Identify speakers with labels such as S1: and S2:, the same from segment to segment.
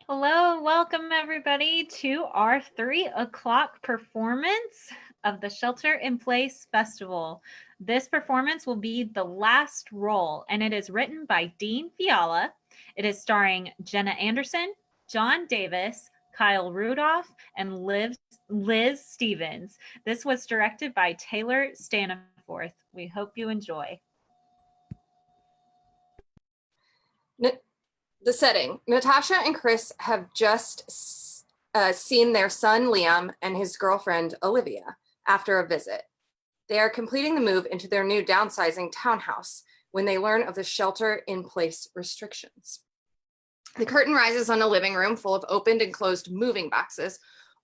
S1: Hello, welcome everybody to our 3 o'clock performance of the Shelter in Place Festival. This performance will be the last role, and it is written by Dean Fiala. It is starring Jenna Anderson, John Davis, Kyle Rudolph, and Liz Stevens. This was directed by Taylor Staniforth. We hope you enjoy.
S2: The setting. Natasha and Chris have just seen their son Liam and his girlfriend Olivia after a visit. They are completing the move into their new downsizing townhouse when they learn of the shelter-in-place restrictions. The curtain rises on a living room full of opened and closed moving boxes,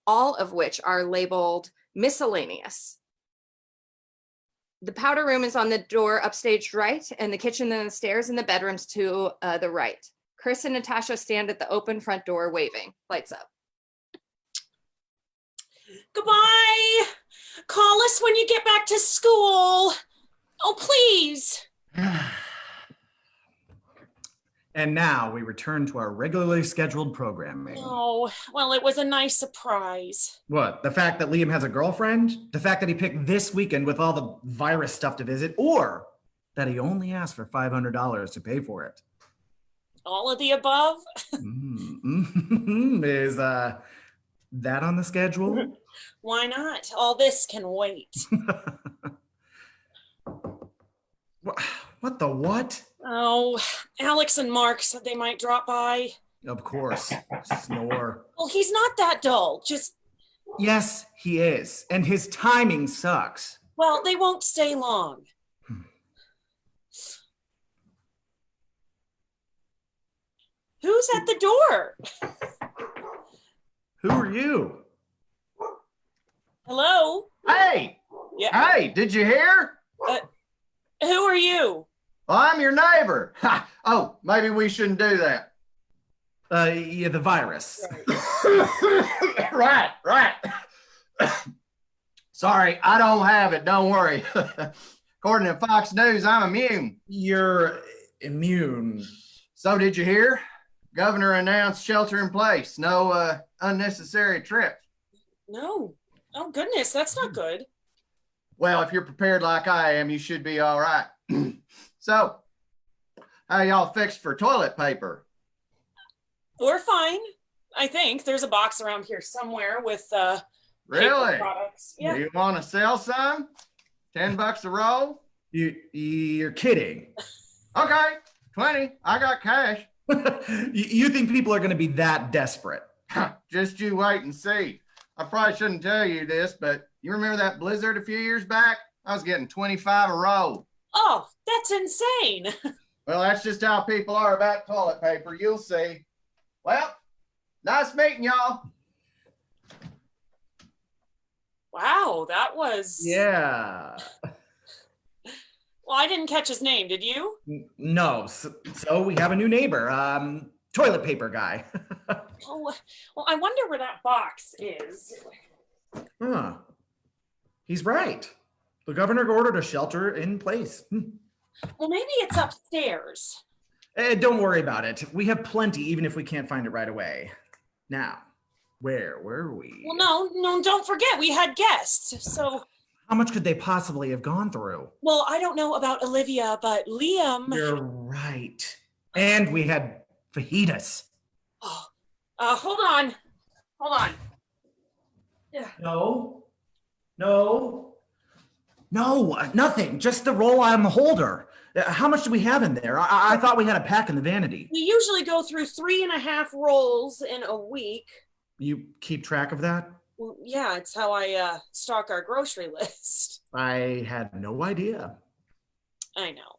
S2: all of which are labeled miscellaneous. The powder room is on the door upstage right, and the kitchen and the stairs and the bedrooms to the right. Chris and Natasha stand at the open front door waving. Lights up.
S3: Goodbye. Call us when you get back to school. Oh, please.
S4: And now we return to our regularly scheduled programming.
S3: Oh, well, it was a nice surprise.
S4: What? The fact that Liam has a girlfriend? The fact that he picked this weekend with all the virus stuff to visit? Or that he only asked for $500 to pay for it?
S3: All of the above?
S4: Is that on the schedule?
S3: Why not? All this can wait.
S4: What the what?
S3: Oh, Alex and Mark said they might drop by.
S4: Of course. Snore.
S3: Well, he's not that dull.
S4: Yes, he is. And his timing sucks.
S3: Well, they won't stay long. Who's at the door?
S4: Who are you?
S3: Hello?
S5: Hey!
S3: Yeah.
S5: Hey, did you hear?
S3: Who are you?
S5: Well, I'm your neighbor. Ha! Oh, maybe we shouldn't do that.
S4: Yeah, the virus.
S5: Right. Sorry, I don't have it. Don't worry. According to Fox News, I'm immune.
S4: You're immune.
S5: So did you hear? Governor announced shelter in place. No unnecessary trips.
S3: No. Oh, goodness, that's not good.
S5: Well, if you're prepared like I am, you should be all right. So, how y'all fixed for toilet paper?
S3: We're fine. I think there's a box around here somewhere with
S5: Really?
S3: paper products. Yeah.
S5: Do you want to sell some? $10 a roll?
S4: You're kidding.
S5: Okay, 20. I got cash.
S4: You think people are going to be that desperate?
S5: Just you wait and see. I probably shouldn't tell you this, but you remember that blizzard a few years back? I was getting 25 a roll.
S3: Oh, that's insane.
S5: Well, that's just how people are about toilet paper. You'll see. Well, nice meeting y'all.
S3: Wow, that was...
S4: Yeah.
S3: Well, I didn't catch his name, did you?
S4: No. So we have a new neighbor, toilet paper guy.
S3: Oh, well, I wonder where that box is.
S4: Huh. He's right. The governor ordered a shelter in place.
S3: Well, maybe it's upstairs.
S4: Don't worry about it. We have plenty, even if we can't find it right away. Now, where were we?
S3: Well, no, don't forget, we had guests, so...
S4: How much could they possibly have gone through?
S3: Well, I don't know about Olivia, but Liam...
S4: You're right. And we had fajitas.
S3: Oh, hold on. Yeah.
S4: No, nothing. Just the roll on the holder. How much do we have in there? I thought we had a pack in the vanity.
S3: We usually go through 3.5 rolls in a week.
S4: You keep track of that?
S3: Well, yeah, it's how I stock our grocery list.
S4: I had no idea.
S3: I know.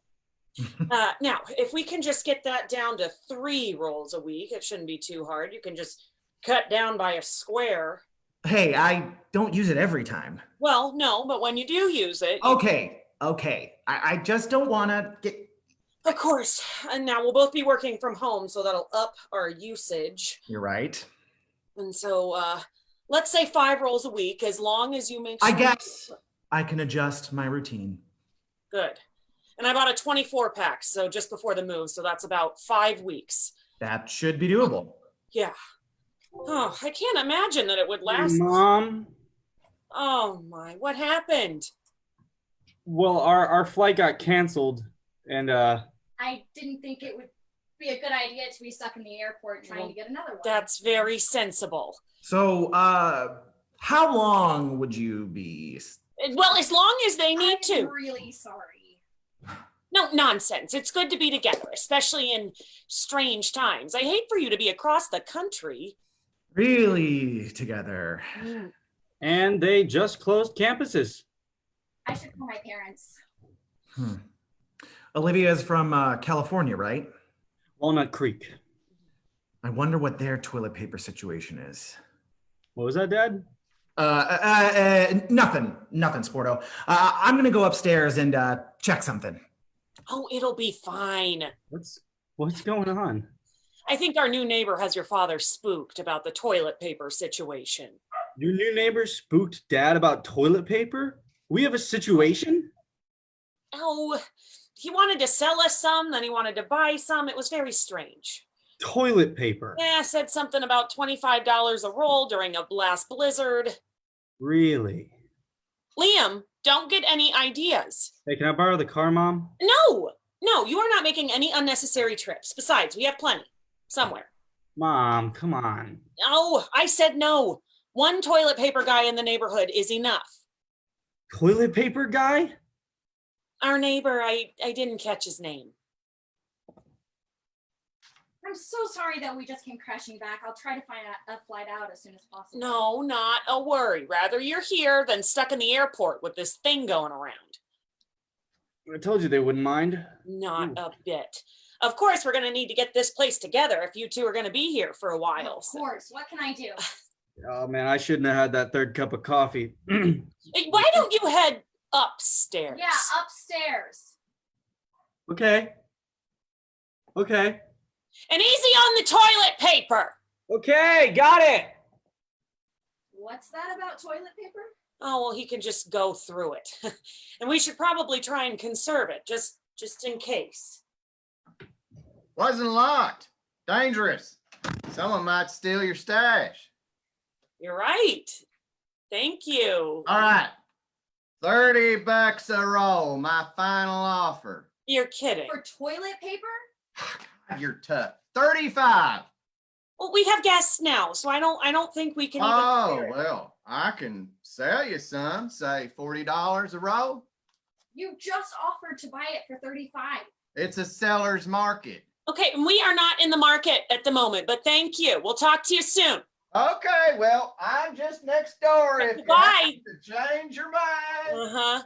S3: Now, if we can just get that down to 3 rolls a week, it shouldn't be too hard. You can just cut down by a square.
S4: Hey, I don't use it every time.
S3: Well, no, but when you do use it...
S4: Okay. I just don't want to get...
S3: Of course. And now we'll both be working from home, so that'll up our usage.
S4: You're right.
S3: And so, let's say 5 rolls a week, as long as you make sure...
S4: I guess I can adjust my routine.
S3: Good. And I bought a 24-pack, so just before the move, so that's about 5 weeks.
S4: That should be doable.
S3: Yeah. Oh, I can't imagine that it would last.
S6: Mom?
S3: Oh my, what happened?
S6: Well, our flight got canceled, and
S7: I didn't think it would be a good idea to be stuck in the airport trying to get another one.
S3: That's very sensible.
S4: So, how long would you be?
S3: Well, as long as they need
S7: I'm
S3: to.
S7: really sorry.
S3: No, nonsense. It's good to be together, especially in strange times. I hate for you to be across the country.
S4: Really together?
S6: and they just closed campuses.
S7: I should call my parents.
S4: Olivia's from California, right?
S6: Walnut Creek.
S4: I wonder what their toilet paper situation is.
S6: What was that, Dad?
S4: Nothing, Sporto. I'm gonna go upstairs and check something.
S3: Oh, it'll be fine.
S6: What's going on?
S3: I think our new neighbor has your father spooked about the toilet paper situation.
S6: Your new neighbor spooked Dad about toilet paper? We have a situation?
S3: Oh, he wanted to sell us some, then he wanted to buy some. It was very strange.
S6: Toilet paper?
S3: Yeah, said something about $25 a roll during a last blizzard.
S6: Really?
S3: Liam, don't get any ideas.
S6: Hey, can I borrow the car, Mom?
S3: No, you are not making any unnecessary trips. Besides, we have plenty. Somewhere.
S6: Mom, come on.
S3: Oh, I said no. One toilet paper guy in the neighborhood is enough.
S6: Toilet paper guy?
S3: Our neighbor, I didn't catch his name.
S7: I'm so sorry that we just came crashing back. I'll try to find a flight out as soon as possible.
S3: No, not a worry. Rather you're here than stuck in the airport with this thing going around.
S6: I told you they wouldn't mind.
S3: Not a bit. Of course, we're going to need to get this place together if you two are going to be here for a while.
S7: Of course. What can I do?
S6: Oh, man, I shouldn't have had that third cup of coffee.
S3: Hey, why don't you head upstairs?
S7: Yeah, upstairs.
S6: Okay.
S3: And easy on the toilet paper.
S6: Okay, got it.
S7: What's that about toilet paper?
S3: Oh, well, he can just go through it. And we should probably try and conserve it, just in case.
S5: Wasn't locked. Dangerous. Someone might steal your stash.
S3: You're right. Thank you.
S5: All right. $30 a roll, my final offer.
S3: You're kidding.
S7: For toilet paper?
S5: God, you're tough. 35.
S3: Well, we have guests now, so I don't think we can
S5: Oh,
S3: even.
S5: well, I can sell you some, say $40 a roll.
S7: You just offered to buy it for 35.
S5: It's a seller's market.
S3: Okay, and we are not in the market at the moment, but thank you. We'll talk to you soon.
S5: Okay, well, I'm just next door if you
S3: Bye.
S5: happen to change your mind.
S3: Uh-huh.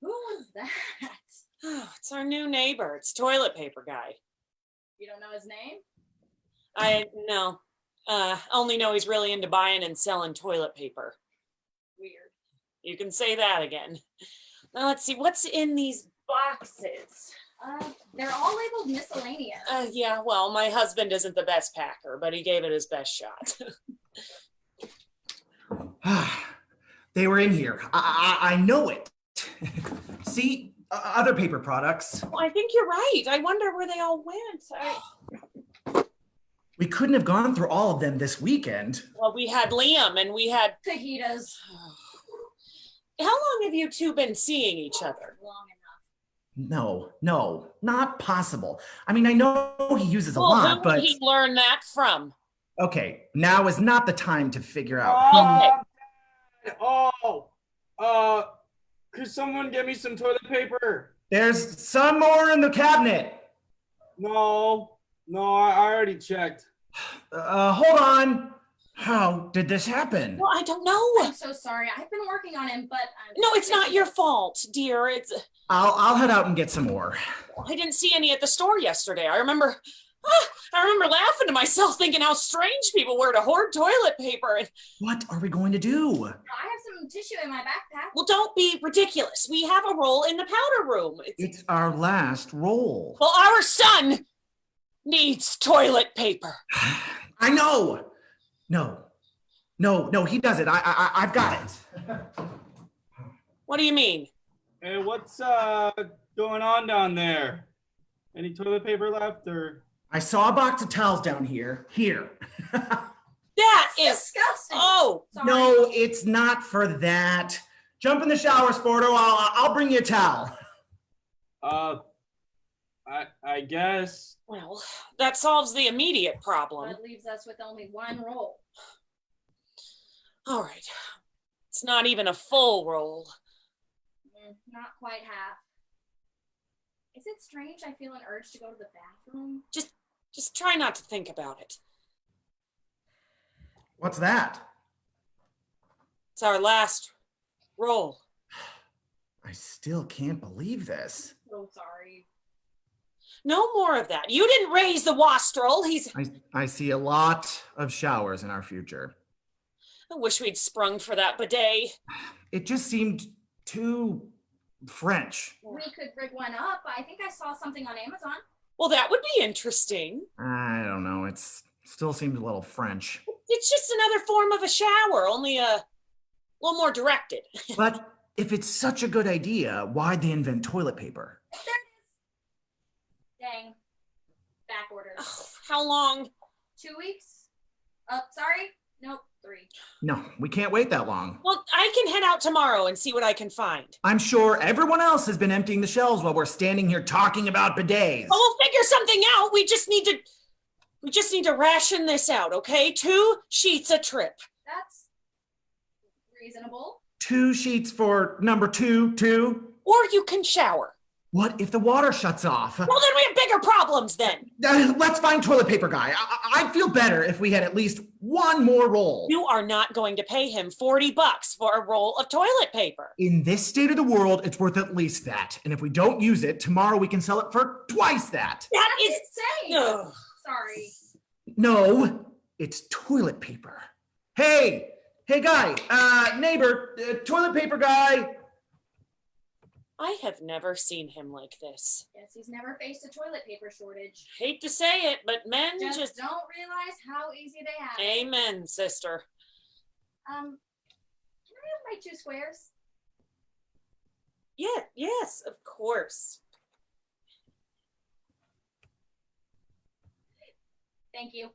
S7: Who was that?
S3: Oh, it's our new neighbor. It's toilet paper guy.
S7: You don't know his name?
S3: I no. Only know he's really into buying and selling toilet paper.
S7: Weird.
S3: You can say that again. Now let's see, what's in these boxes?
S7: They're all labeled miscellaneous.
S3: Yeah, well, my husband isn't the best packer, but he gave it his best shot.
S4: They were in here. I know it. See, other paper products.
S3: Well, I think you're right. I wonder where they all went.
S4: We couldn't have gone through all of them this weekend.
S3: Well, we had Liam and we had.
S7: Fajitas.
S3: How long have you two been seeing each other?
S7: Long enough.
S4: No, not possible. I mean, I know he uses a
S3: Well,
S4: lot,
S3: who
S4: but
S3: did he learn that from?
S4: okay, now is not the time to figure out.
S6: Could someone get me some toilet paper?
S4: There's some more in the cabinet.
S6: No, I already checked.
S4: Hold on. How did this happen?
S3: Well, I don't know.
S7: I'm so sorry. I've been working on him, but
S3: No, it's not your fault, dear. It's.
S4: I'll head out and get some more.
S3: I didn't see any at the store yesterday. I remember laughing to myself, thinking how strange people were to hoard toilet paper. And,
S4: What are we going to do?
S7: I have some tissue in my backpack.
S3: well, don't be ridiculous. We have a roll in the powder room.
S4: It's our last roll.
S3: Well, our son needs toilet paper.
S4: I know. No, he doesn't. I've got it.
S3: What do you mean?
S6: Hey, what's going on down there? Any toilet paper left or?
S4: I saw a box of towels down here. Here.
S3: That is
S7: disgusting.
S3: Oh,
S7: Sorry.
S4: No, it's not for that. Jump in the shower, Sporto. I'll bring you a towel.
S6: I guess.
S3: well, that solves the immediate problem.
S7: That leaves us with only one roll.
S3: All right. It's not even a full roll.
S7: Not quite half. Is it strange I feel an urge to go to the bathroom?
S3: Just try not to think about it.
S4: What's that?
S3: It's our last roll.
S4: I still can't believe this.
S7: So sorry.
S3: No more of that. You didn't raise the wastrel.
S4: I see a lot of showers in our future.
S3: I wish we'd sprung for that bidet.
S4: It just seemed too French.
S7: We could rig one up. I think I saw something on Amazon.
S3: Well, that would be interesting.
S4: I don't know. It still seems a little French.
S3: It's just another form of a shower, only a little more directed.
S4: But if it's such a good idea, why'd they invent toilet paper?
S7: Dang. Back orders.
S3: Oh, how long?
S7: 2 weeks? Sorry? Nope, 3.
S4: No, we can't wait that long.
S3: Well, I can head out tomorrow and see what I can find.
S4: I'm sure everyone else has been emptying the shelves while we're standing here talking about bidets.
S3: Oh, we'll figure something out. We just need to ration this out, okay? 2 sheets a trip.
S7: That's reasonable.
S4: 2 sheets for number 2.
S3: Or you can shower.
S4: What if the water shuts off?
S3: Well, then we have bigger problems then.
S4: Let's find toilet paper guy. I'd feel better if we had at least one more roll.
S3: You are not going to pay him $40 for a roll of toilet paper.
S4: In this state of the world, it's worth at least that. And if we don't use it, tomorrow we can sell it for twice that.
S3: That
S7: That's
S3: is
S7: insane.
S3: Ugh.
S7: Sorry.
S4: No, it's toilet paper. Hey guy, neighbor, toilet paper guy.
S3: I have never seen him like this.
S7: Guess he's never faced a toilet paper shortage.
S3: Hate to say it, but men
S7: Just don't realize how easy they have it.
S3: Amen, sister.
S7: Can I have my 2 squares?
S3: Yeah, yes, of course.
S7: Thank you.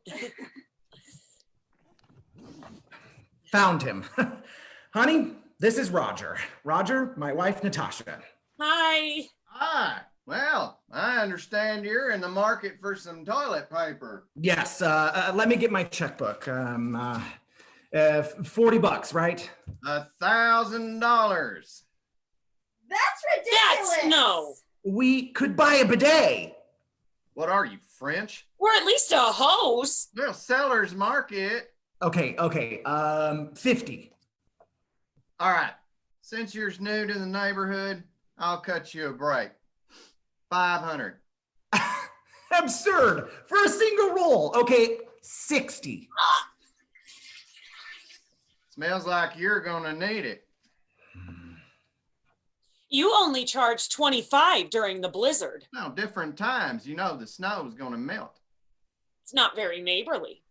S4: Found him. Honey, this is Roger. Roger, my wife, Natasha.
S3: Hi.
S5: Ah, well, I understand you're in the market for some toilet paper.
S4: Yes, let me get my checkbook. $40, right?
S5: $1,000.
S7: That's ridiculous.
S3: That's no.
S4: We could buy a bidet.
S5: What are you, French?
S3: Or at least a hose.
S5: Well, seller's market.
S4: Okay, 50.
S5: All right. Since you're new to the neighborhood, I'll cut you a break. 500.
S4: Absurd for a single roll. Okay, 60.
S5: Smells like you're gonna need it.
S3: You only charged $25 during the blizzard.
S5: No, different times. You know the snow's gonna melt.
S3: It's not very neighborly.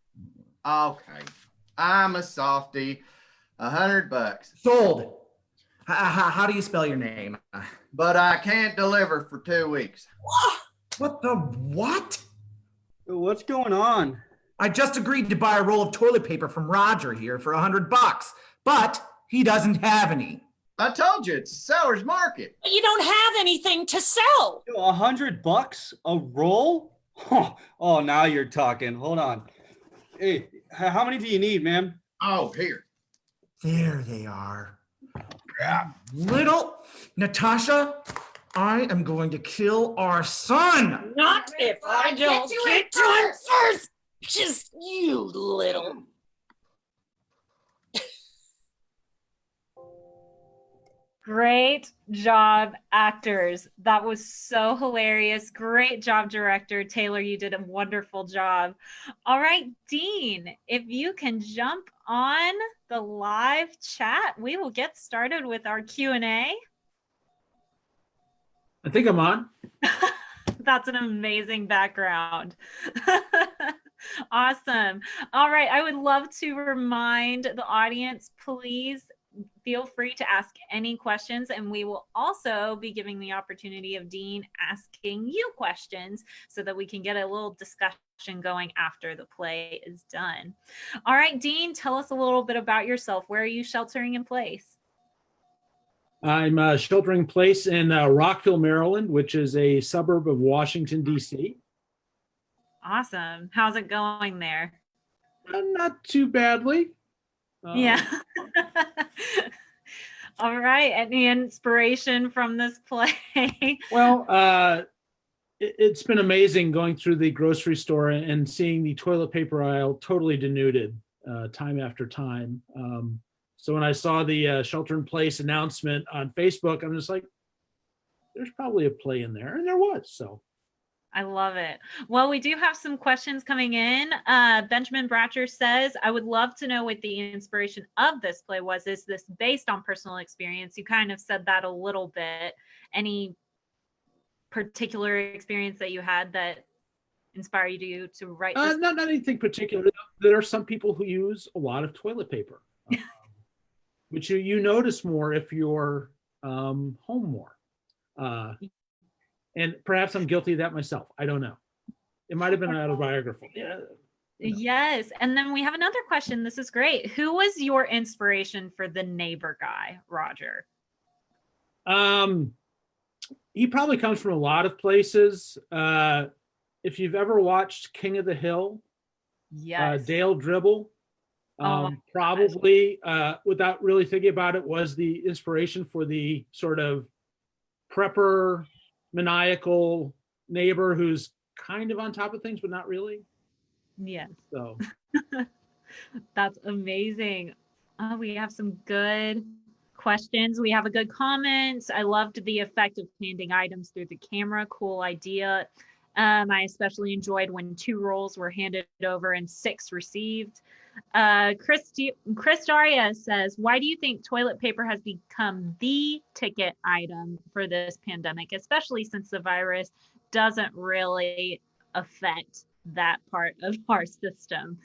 S5: Okay. I'm a softie. $100.
S4: Sold. How do you spell your name?
S5: But I can't deliver for 2 weeks.
S4: What the what?
S6: What's going on?
S4: I just agreed to buy a roll of toilet paper from Roger here for $100, but he doesn't have any.
S5: I told you it's a seller's market.
S3: But you don't have anything to sell.
S6: $100 a roll? Oh, now you're talking. Hold on. Hey, how many do you need, ma'am?
S5: Oh, here.
S4: There they are. Little Natasha, I am going to kill our son.
S3: Not if I don't get to it first. Just you little.
S1: Great job, actors. That was so hilarious. Great job, director. Taylor, you did a wonderful job. All right, Dean, if you can jump on the live chat, we will get started with our Q&A.
S8: I think I'm on.
S1: That's an amazing background. Awesome. All right, I would love to remind the audience, please feel free to ask any questions, and we will also be giving the opportunity of Dean asking you questions so that we can get a little discussion going after the play is done. All right, Dean, tell us a little bit about yourself. Where are you sheltering in place?
S8: I'm sheltering in place in Rockville, Maryland, which is a suburb of Washington, D.C.
S1: Awesome. How's it going there?
S8: Not too badly.
S1: Yeah. All right. Any inspiration from this play?
S8: Well, it's been amazing going through the grocery store and seeing the toilet paper aisle totally denuded time after time. So when I saw the shelter in place announcement on Facebook, I'm just like, there's probably a play in there, and there was. So
S1: I love it. Well, we do have some questions coming in. Benjamin Bratcher says, I would love to know what the inspiration of this play was. Is this based on personal experience? You kind of said that a little bit. Any particular experience that you had that inspired you to write this?
S8: not anything particular. There are some people who use a lot of toilet paper, which you notice more if you're home more. And perhaps I'm guilty of that myself. I don't know. It might have been autobiographical. Yeah.
S1: Yes. And then we have another question. This is great. Who was your inspiration for the neighbor guy, Roger?
S8: He probably comes from a lot of places. If you've ever watched King of the Hill,
S1: Yes.
S8: Dale Dribble, probably without really thinking about it, was the inspiration for the sort of prepper, maniacal neighbor who's kind of on top of things, but not really.
S1: Yes.
S8: So
S1: That's amazing. Oh, we have some good questions. We have a good comments. I loved the effect of handing items through the camera. Cool idea. I especially enjoyed when 2 rolls were handed over and 6 received. Chris Daria says, why do you think toilet paper has become the ticket item for this pandemic, especially since the virus doesn't really affect that part of our system?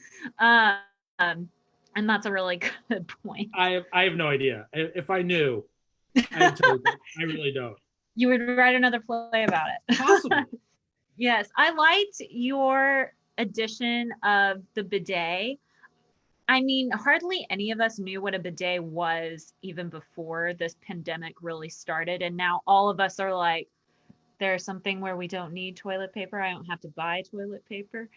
S1: And that's a really good point.
S8: I have no idea. If I knew, I would tell you. I really don't.
S1: You would write another play about it.
S8: Possibly.
S1: Yes, I liked your addition of the bidet. I mean, hardly any of us knew what a bidet was even before this pandemic really started. And now all of us are like, there's something where we don't need toilet paper. I don't have to buy toilet paper.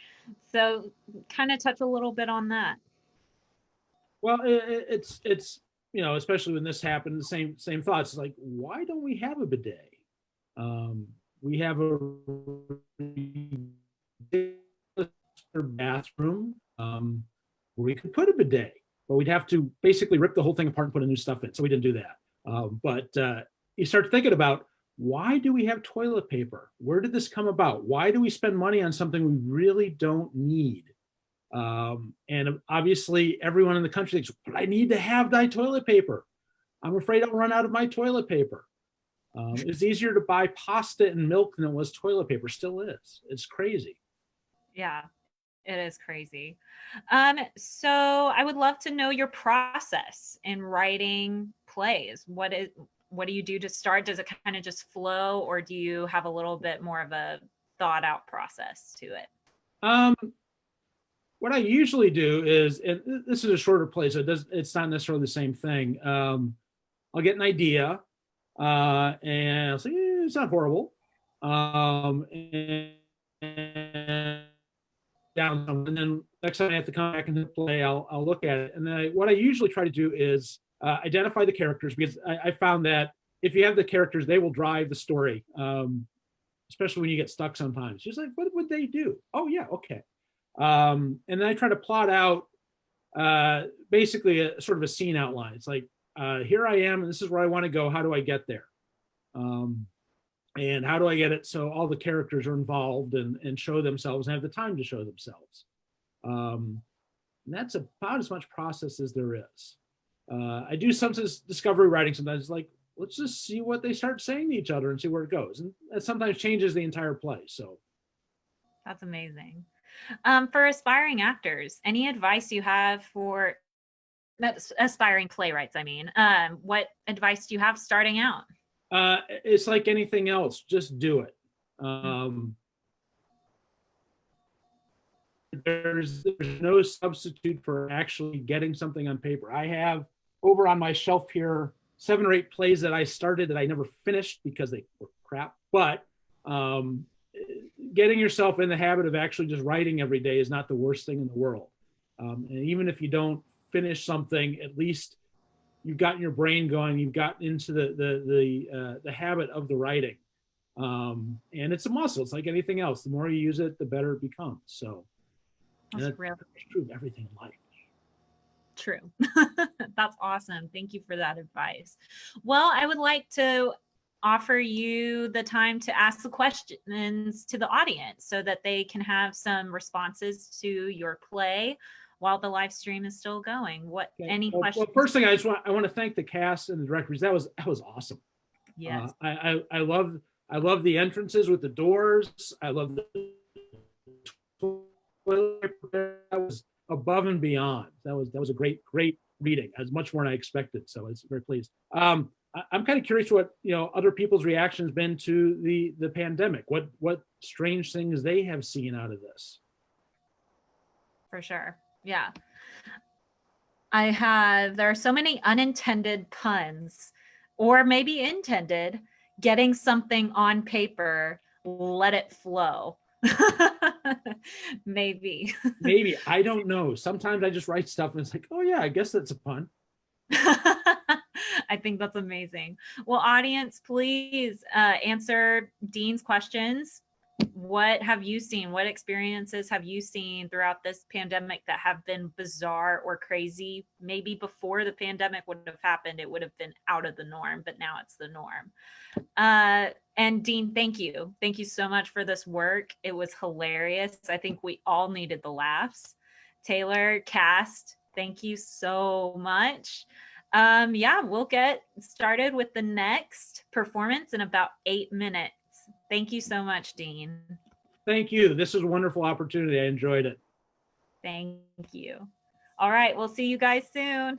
S1: So kind of touch a little bit on that.
S8: Well, it's especially when this happened, the same thoughts. Like, why don't we have a bidet? We have a bathroom where we could put a bidet, but we'd have to basically rip the whole thing apart and put a new stuff in. So we didn't do that. But you start thinking about, why do we have toilet paper? Where did this come about? Why do we spend money on something we really don't need? And obviously everyone in the country thinks, but I need to have thy toilet paper. I'm afraid I'll run out of my toilet paper. It's easier to buy pasta and milk than it was toilet paper. Still is. It's crazy.
S1: Yeah, it is crazy. So I would love to know your process in writing plays. What do you do to start? Does it kind of just flow, or do you have a little bit more of a thought out process to it?
S8: What I usually do is, and this is a shorter play, so it's not necessarily the same thing. I'll get an idea, and I'll say, it's not horrible. And then next time I have to come back into play, I'll look at it. And then what I usually try to do is identify the characters, because I found that if you have the characters, they will drive the story, especially when you get stuck sometimes. Just like, what would they do? Oh, yeah, okay. And then I try to plot out basically a sort of a scene outline. It's like, here I am, and this is where I want to go. How do I get there? And how do I get it so all the characters are involved and show themselves and have the time to show themselves? And that's about as much process as there is. I do some discovery writing sometimes, like, let's just see what they start saying to each other and see where it goes. And that sometimes changes the entire play. So
S1: that's amazing. For aspiring actors, any advice you have for That's aspiring playwrights, I mean. What advice do you have starting out?
S8: It's like anything else, just do it. There's no substitute for actually getting something on paper. I have over on my shelf here 7 or 8 plays that I started that I never finished because they were crap. But getting yourself in the habit of actually just writing every day is not the worst thing in the world. And even if you don't finish something, at least you've gotten your brain going. You've gotten into the habit of the writing, and it's a muscle. It's like anything else. The more you use it, the better it becomes. So
S1: That's really
S8: true of everything in life.
S1: true. That's awesome. Thank you for that advice. Well, I would like to offer you the time to ask the questions to the audience so that they can have some responses to your play while the live stream is still going. What any questions?
S8: Well, first thing I want to thank the cast and the directors. That was awesome.
S1: Yes.
S8: I love the entrances with the doors. I love the that was above and beyond. That was a great reading. As much more than I expected. So I was very pleased. I'm kind of curious what other people's reactions been to the pandemic. What strange things they have seen out of this.
S1: For sure. Yeah. There are so many unintended puns, or maybe intended, getting something on paper, let it flow. Maybe.
S8: Maybe. I don't know. Sometimes I just write stuff and it's like, oh yeah, I guess that's a pun.
S1: I think that's amazing. Well, audience, please answer Dean's questions. What have you seen? What experiences have you seen throughout this pandemic that have been bizarre or crazy? Maybe before the pandemic would have happened, it would have been out of the norm, but now it's the norm. And Dean, thank you. Thank you so much for this work. It was hilarious. I think we all needed the laughs. Taylor, cast, thank you so much. Yeah, we'll get started with the next performance in about 8 minutes. Thank you so much, Dean.
S8: Thank you. This was a wonderful opportunity. I enjoyed it.
S1: Thank you. All right, we'll see you guys soon.